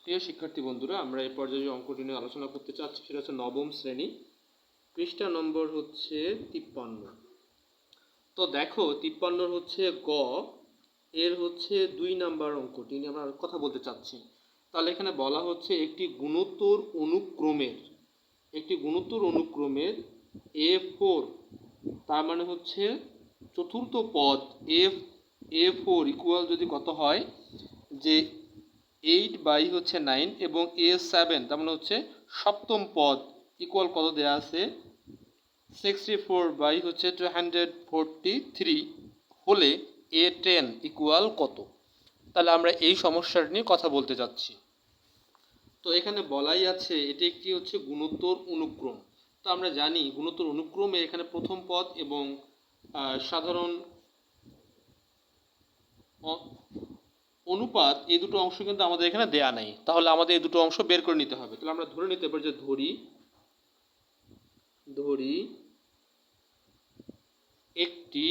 প্রিয় শিক্ষার্থী বন্ধুরা, আমরা এই পর্যায়ে যে অঙ্কটি নিয়ে আলোচনা করতে চাচ্ছি সেটা হচ্ছে নবম শ্রেণী, পৃষ্ঠা নম্বর হচ্ছে 53। তো দেখো 53 হচ্ছে গ, এর হচ্ছে 2 নাম্বার অঙ্কটি নিয়ে আমরা কথা বলতে চাচ্ছি। তাহলে এখানে বলা হচ্ছে একটি গুণোত্তর অনুক্রমের A4, তার মানে হচ্ছে চতুর্থ পদ A4 ইকুয়াল যদি কত হয় যে 8/9 এবং A7 তার মানে হচ্ছে সপ্তম পদ ইকুয়াল কত দেয়া আছে 64/243 হলে A10 ইকুয়াল কত। তাহলে আমরা এই সমস্যাটা নিয়ে কথা বলতে যাচ্ছি। তো এখানে বলাই আছে এটি একটি হচ্ছে গুণোত্তর অনুক্রম। তো আমরা জানি গুণোত্তর অনুক্রমে এখানে প্রথম পদ এবং সাধারণ অনুপাত এই দুটো অংশ কিন্তু আমাদের এখানে দেয়া নাই। তাহলে আমাদের এই দুটো অংশ বের করে নিতে হবে। তাহলে আমরা ধরে নিতে পারি যে ধরি একটি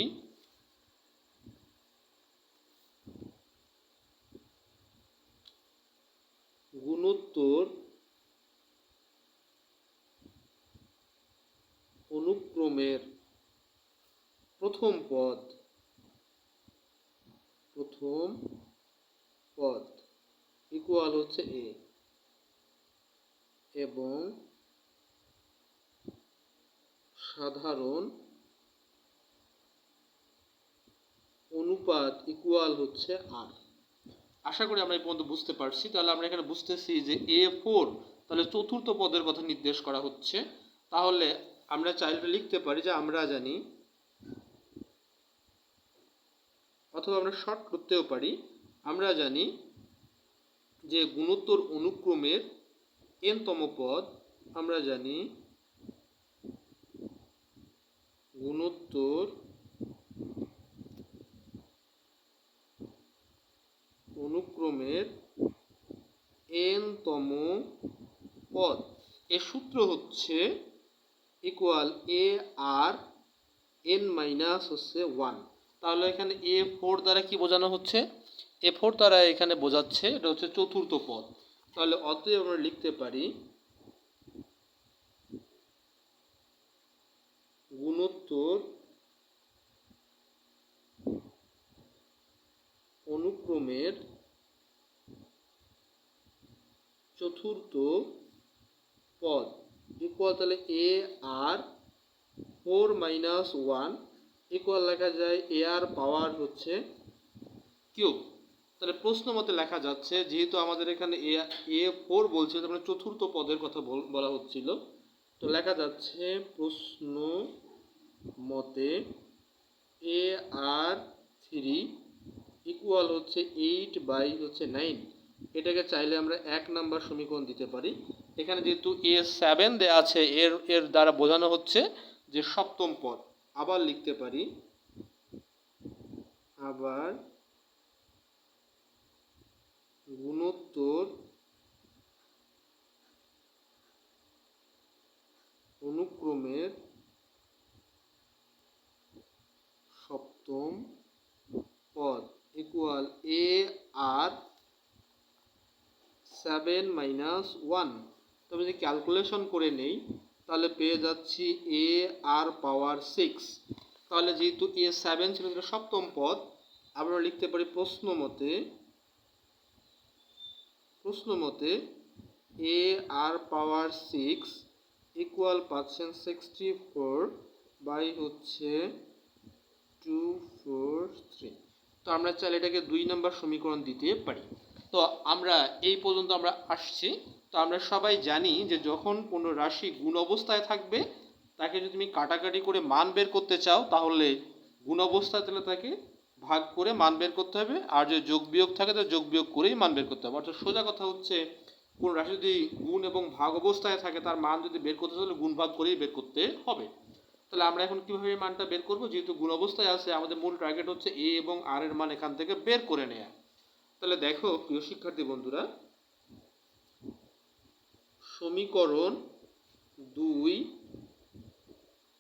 গুণোত্তর অনুক্রমের প্রথম পদ ইকুয়াল হচ্ছে A এবং সাধারণ অনুপাত ইকুয়াল হচ্ছে R। আশা করি আমরা এই পর্যন্ত বুঝতে পারছি। তাহলে আমরা এখানে বুঝতেছি যে A4 তাহলে চতুর্থ পদের কথা নির্দেশ করা হচ্ছে। তাহলে আমরা চাইলে লিখতে পারি যে আমরা জানি, অথবা আমরা শর্ট করতেও পারি, আমরা জানি যে গুণোত্তর অনুক্রমের n-তম পদ, আমরা জানি গুণোত্তর অনুক্রমের n-তম পদ এর সূত্র হচ্ছে ইকুয়াল AR n-1। তাহলে এখানে A4 দ্বারা কি বোঝানো হচ্ছে? A4 দ্বারা এখানে বোঝাচ্ছে এটা হচ্ছে চতুর্থ পদ। তাহলে অতএব আমরা লিখতে পারি গুণোত্তর অনুক্রমের চতুর্থ পদ ইকুয়াল, তাহলে AR 4-1 ইকুয়াল লেখা যায় AR পাওয়ার হচ্ছে কিউব। তাহলে প্রশ্ন মতে লেখা যাচ্ছে, যেহেতু আমাদের এখানে A4 বলছিল তার মানে চতুর্থ পদের কথা বলা হচ্ছিল, তো লেখা যাচ্ছে প্রশ্ন মতে AR3 ইকুয়াল হচ্ছে 8/9। এটাকে চাইলে আমরা 1 নাম্বার সমীকরণ দিতে পারি। এখানে যেহেতু A7 দেওয়া আছে, এর দ্বারা বোঝানো হচ্ছে যে সপ্তম পদ। আবার লিখতে পারি, আবার গুণোত্তর অনুক্রমের সপ্তম পদ ইকুয়াল AR 7-1। তবে যদি ক্যালকুলেশন করে নেই তাহলে পেয়ে যাচ্ছি AR পাওয়ার 6। তাহলে যেহেতু A7 ছিল সেটা সপ্তম পদ, আমরা লিখতে পারি প্রশ্ন মতে AR পাওয়ার 6 ইকুয়াল পাচ্ছেন 64/243। তো আমরা চাইলে এটাকে 2 নাম্বার সমীকরণ দিতে পারি। তো আমরা এই পর্যন্ত আমরা আসছি। তো আমরা সবাই জানি যে যখন কোনো রাশি গুণ অবস্থায় থাকবে তাকে যদি তুমি কাটাকাটি করে মান বের করতে চাও তাহলে গুণ অবস্থায় তাহলে তাকে ভাগ করে মান বের করতে হবে, আর যদি যোগ বিয়োগ থাকে তো যোগ বিয়োগ করেই মান বের করতে হবে। অর্থাৎ সোজা কথা হচ্ছে কোন রাশি যদি গুণ এবং ভাগ অবস্থায় থাকে তার মান যদি বের করতে হলে গুণ ভাগ করেই বের করতে হবে। তাহলে আমরা এখন কিভাবে মানটা বের করব? যেহেতু গুণ অবস্থায় আছে আমাদের মূল টার্গেট হচ্ছে A এবং R এর মান এখান থেকে বের করে নেওয়া। তাহলে দেখো প্রিয় শিক্ষার্থী বন্ধুরা, সমীকরণ 2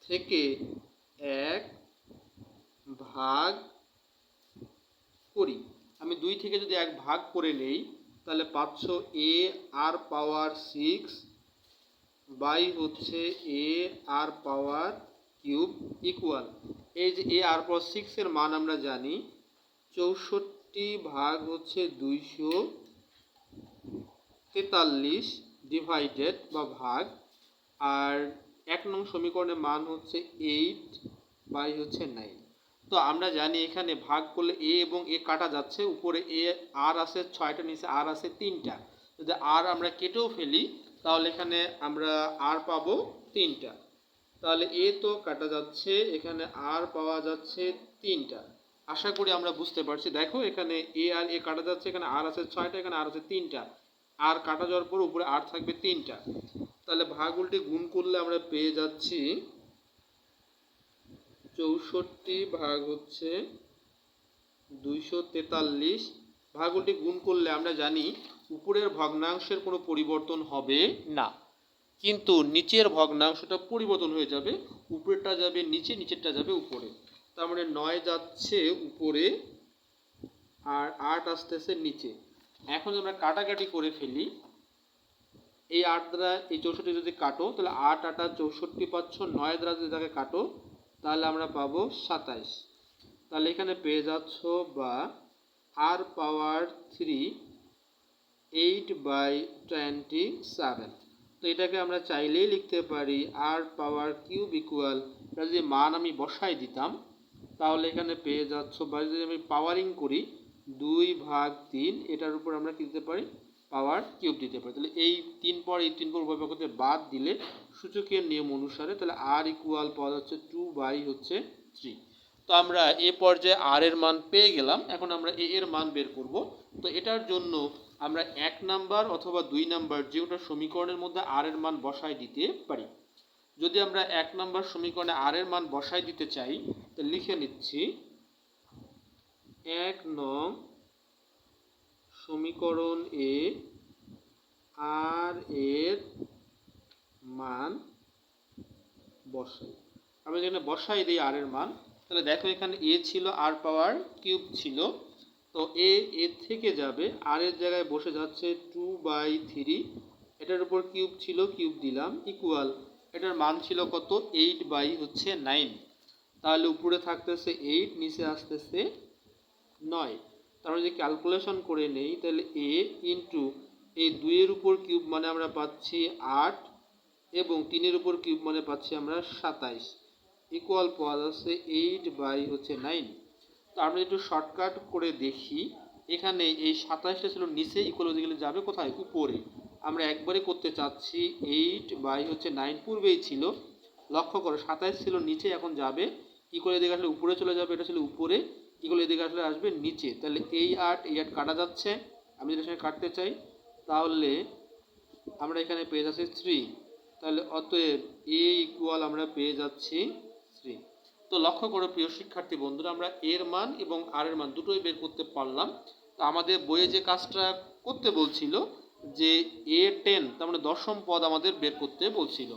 থেকে 1 ভাগ করি। আমি 2 থেকে যদি 1 ভাগ করে নেই তাহলে পাচ্ছ এ আর পাওয়ার 6 বাই হচ্ছে এ আর পাওয়ার কিউব ইকুয়াল, এই যে এ আর পাওয়ার 6 এর মান আমরা জানি 64 ভাগ হচ্ছে 243 ডিভাইডেড বা ভাগ, আর 1 নং সমীকরণের মান হচ্ছে 8 বাই হচ্ছে 9। তো আমরা জানি এখানে ভাগ করলে এ এবং এ কাটা যাচ্ছে, উপরে এ আর আছে 6টা, নিচে আর আছে 3টা। যদি আর আমরা কেটেও ফেলি তাহলে এখানে আমরা আর পাবো 3টা। তাহলে এ তো কাটা যাচ্ছে, এখানে আর পাওয়া যাচ্ছে 3টা। আশা করি আমরা বুঝতে পারছি। দেখো এখানে এ আর এ কাটা যাচ্ছে, এখানে আর আছে 6টা, এখানে আর আছে 3টা। আর কাটা যাওয়ার পর উপরে আর থাকবে 3টা। তাহলে ভাগ উল্টে গুণ করলে আমরা পেয়ে যাচ্ছি 64 ভাগ হচ্ছে 243, ভাগ উল্টে গুণ করলে আমরা জানি উপরের ভগ্নাংশের কোনো পরিবর্তন হবে না, কিন্তু নিচের ভগ্নাংশটা পরিবর্তন হয়ে যাবে। উপরেরটা যাবে নিচে, নিচেরটা যাবে উপরে। তার মানে 9 যাচ্ছে উপরে আর 8 আসতেছে নিচে। এখন আমরা কাটাকাটি করে ফেলি, এই 8 দ্বারা এই 64 যদি কাটো তাহলে 8 8 64 পাচ্ছ, 9 দ্বারা যদি তাকে কাটো তাহলে আমরা পাবো 27। তাহলে এখানে পেয়ে যাচ্ছ বা আর পাওয়ার 3 8/27। তো এটাকে আমরা চাইলেই লিখতে পারি আর পাওয়ার কিউব ইকুয়াল, যদি মান আমি বসাই দিতাম তাহলে এখানে পেয়ে যাচ্ছ, বা যদি আমি পাওয়ারিং করি 2/3, এটার উপর আমরা কি দিতে পারি, পাওয়ার কিউব দিতে পারি। তাহলে এই 3 পর এই 3 পর উভয় পক্ষতে বাদ দিলে সূচকের নিয়ম অনুসারে তাহলে আর ইকুয়াল পাওয়া যাচ্ছে 2/3। তো আমরা এ পর্যায়ে আর এর মান পেয়ে গেলাম। এখন আমরা এ এর মান বের করব। তো এটার জন্য আমরা 1 নাম্বার অথবা 2 নাম্বার যে কোটা সমীকরণের মধ্যে আর এর মান বসাই দিতে পারি। যদি আমরা 1 নাম্বার সমীকরণে আর এর মান বসাই দিতে চাই তো লিখে নিচ্ছি 1 নং সমীকরণ এ আর এর মান বসাই। আমরা যেখানে বসাই দিই আর এর মান, তাহলে দেখো এখানে এ ছিল আর পাওয়ার কিউব ছিল, তো এ থেকে যাবে, আর এর জায়গায় বসে যাচ্ছে 2/3, এটার উপর কিউব ছিল কিউব দিলাম ইকুয়াল, এটার মান ছিল কত 8/9। তাহলে উপরে থাকতেছে 8, নিচে আসতেছে 9। তারপরে যদি ক্যালকুলেশন করে নেই তাহলে এ ইন্টু এই 2 এর উপর কিউব মানে আমরা পাচ্ছি 8 এবং 3 এর উপর কিউব মানে পাচ্ছি আমরা 27 ইকুয়াল পাওয়া যাচ্ছে 8/9। তো আমরা একটু শর্টকাট করে দেখি, এখানে এই 27টা ছিল নিচে, ইকুয়াল ওদিকে যাবে কোথায়, উপরে। আমরা একবারে করতে চাচ্ছি 8/9, পূর্বেই ছিল, লক্ষ্য করো 27 ছিল নিচে, এখন যাবে ইকুয়াল এদিকে আসলে উপরে চলে যাবে, এটা ছিল উপরে, ইকুয়াল এদিকে আসলে আসবে নিচে। তাহলে এই 8 কাটা যাচ্ছে, আমি যেটা সঙ্গে কাটতে চাই, তাহলে আমরা এখানে পেয়ে যাচ্ছি 3। তাহলে অতএব এ ইকুয়াল আমরা পেয়ে যাচ্ছি 3। তো লক্ষ্য করো প্রিয় শিক্ষার্থী বন্ধুরা, আমরা এর মান এবং আর এর মান দুটোই বের করতে পারলাম। তো আমাদের বইয়ে যে কাজটা করতে বলছিল যে A10, তার মানে দশম পদ আমাদের বের করতে বলছিল।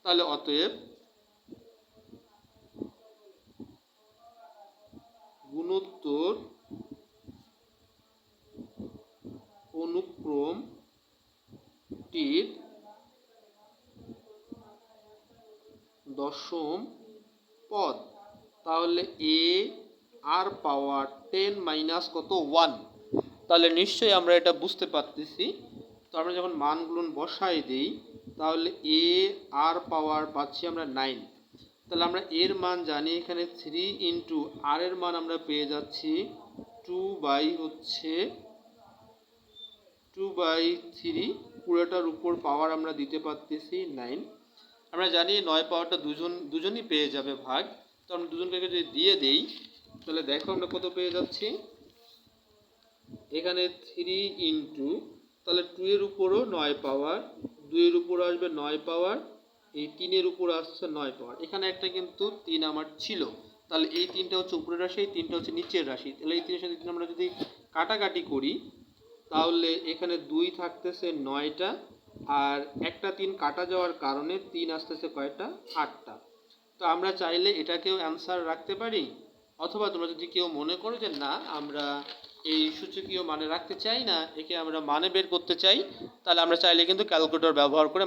তাহলে অতএব গুণোত্তর অনুক্রমটির দশম পদ, তাহলে এ আর পাওয়ার 10 মাইনাস কত 1। তাহলে নিশ্চয়ই আমরা এটা বুঝতে পারতেছি। তো আমরা যখন মানগুলো বসাই দেই তাহলে এ আর পাওয়ার পাচ্ছি আমরা 9। তাহলে আমরা এর মান জানি, এখানে 3 ইন্টু আর এর মান আমরা পেয়ে যাচ্ছি 2/3, পুরোটার উপর পাওয়ার আমরা দিতে পারতেছি 9। আমরা জানি 9 পাওয়ারটা দুজনই পেয়ে যাবে ভাগ, তো আমরা দুজনকে যদি দিয়ে দেই তাহলে দেখো আমরা কত পেয়ে যাচ্ছি, এখানে 3 ইন্টু, তাহলে 2 এর উপরও 9 পাওয়ার, 2 এর উপর আসবে 9 পাওয়ার, এই 3 এর উপর আসছে 9 পাওয়ার, এখানে একটা কিন্তু 3 আমার ছিল, তাহলে এই 3টা হচ্ছে উপরের রাশি, এই 3টা হচ্ছে নিচের রাশি। তাহলে এই 3 এর সাথে 3 আমরা যদি কাটাকাটি করি তাহলে এখানে 2 থাকতেছে 9টা, আর একটা 3 কাটা যাওয়ার কারণে 3 আসতেছে কয়টা, 8টা। তো আমরা চাইলে এটাকেও অ্যান্সার রাখতে পারি, অথবা তোমরা যদি কেউ মনে করো যে না আমরা এই সূচকীয় মানে রাখতে চাই না একে আমরা মানে বের করতে চাই, তাহলে আমরা চাইলে কিন্তু ক্যালকুলেটর ব্যবহার করে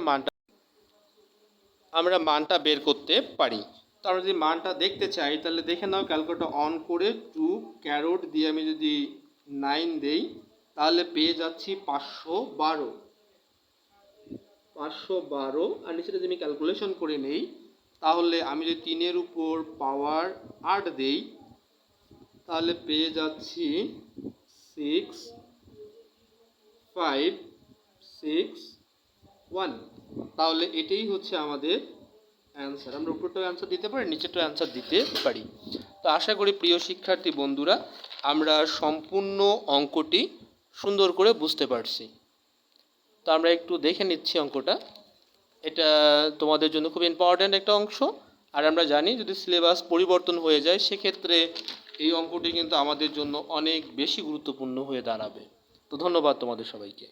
মানটা বের করতে পারি। তো আমরা যদি মানটা দেখতে চাই তাহলে দেখে নাও, ক্যালকুলেটর অন করে 2 দিয়ে আমি যদি 9 দেই তাহলে পেয়ে যাচ্ছি 512। আর নিচেটা যদি আমি ক্যালকুলেশন করে নেই তাহলে আমি যদি 3-এর উপর পাওয়ার 8 দেই তাহলে পেয়ে যাচ্ছি 6561। তাহলে এটাই হচ্ছে আমাদের অ্যান্সার। আমরা উপরটাও অ্যান্সার দিতে পারি, নিচেরটাও অ্যান্সার দিতে পারি। তো আশা করি প্রিয় শিক্ষার্থী বন্ধুরা আমরা সম্পূর্ণ অঙ্কটি সুন্দর করে বুঝতে পারছি। তো আমরা একটু দেখে নিচ্ছি অঙ্কটা। এটা তোমাদের জন্য খুব ইম্পর্ট্যান্ট একটা অংশ। আর আমরা জানি যদি সিলেবাস পরিবর্তন হয়ে যায় সেক্ষেত্রে এই অঙ্কটি কিন্তু আমাদের জন্য অনেক বেশি গুরুত্বপূর্ণ হয়ে দাঁড়াবে। তো ধন্যবাদ তোমাদের সবাইকে।